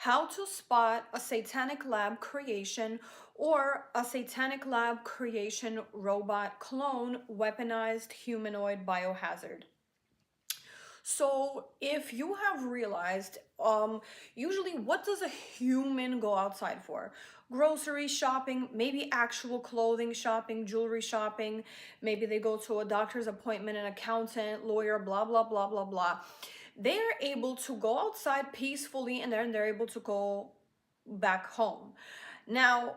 how to spot a satanic lab creation or a satanic lab creation robot clone weaponized humanoid biohazard. So if you have realized, usually what does a human go outside for? Grocery shopping, maybe actual clothing shopping, jewelry shopping, maybe they go to a doctor's appointment, an accountant, lawyer, blah, blah, blah, blah, blah. They're able to go outside peacefully and then they're able to go back home. Now,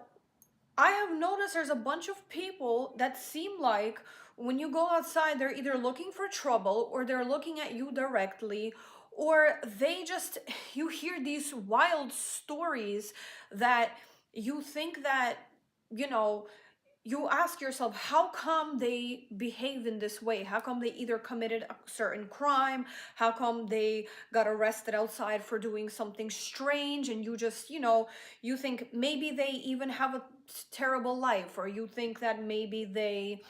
I have noticed there's a bunch of people that seem like when you go outside, they're either looking for trouble or they're looking at you directly, or they just, you hear these wild stories that you think that, you know, you ask yourself, how come they behave in this way? How come they either committed a certain crime? How come they got arrested outside for doing something strange? And you just, you think maybe they even have a terrible life, or you think that maybe they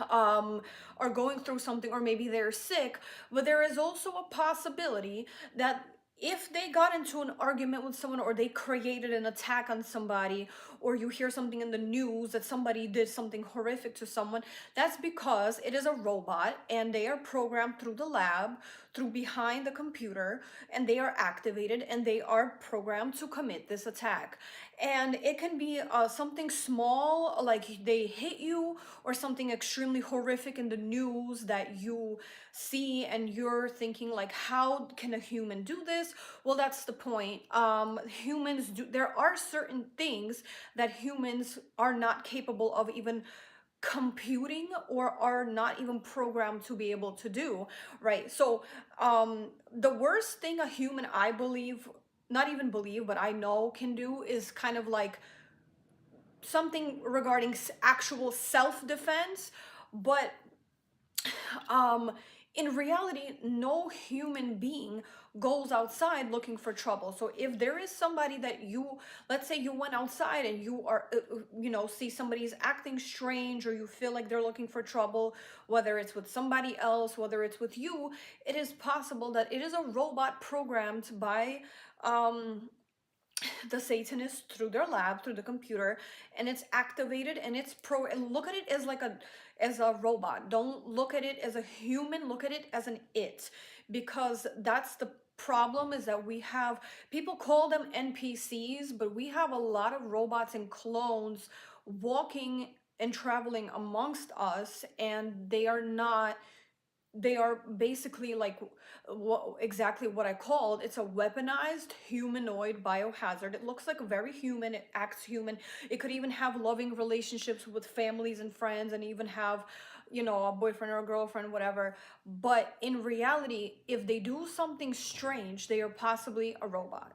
um are going through something, or maybe they're sick. But there is also a possibility that if they got into an argument with someone, or they created an attack on somebody, or you hear something in the news that somebody did something horrific to someone, that's because it is a robot and they are programmed through the lab, through behind the computer, and they are activated and they are programmed to commit this attack. And it can be something small, like they hit you, or something extremely horrific in the news that you see and you're thinking like, how can a human do this? Well, that's the point. Humans do, there are certain things that humans are not capable of even computing, or are not even programmed to be able to do, right? So the worst thing a human, I believe, not even believe, but I know can do, is kind of like something regarding actual self-defense. But um in reality, no human being goes outside looking for trouble. So if there is somebody that you, let's say you went outside and you are see somebody's acting strange, or you feel like they're looking for trouble, whether it's with somebody else, whether it's with you, it is possible that it is a robot programmed by the Satanists through their lab, through the computer, and it's activated and it's and look at it as like a robot. Don't look at it as a human, look at it as an it. Because that's the problem, is that we have, people call them NPCs, but we have a lot of robots and clones walking and traveling amongst us, and they are not, they are basically like exactly what I called. It's a weaponized humanoid biohazard. It looks like very human, it acts human, it could even have loving relationships with families and friends, and even have, a boyfriend or a girlfriend, whatever. But in reality, if they do something strange, they are possibly a robot.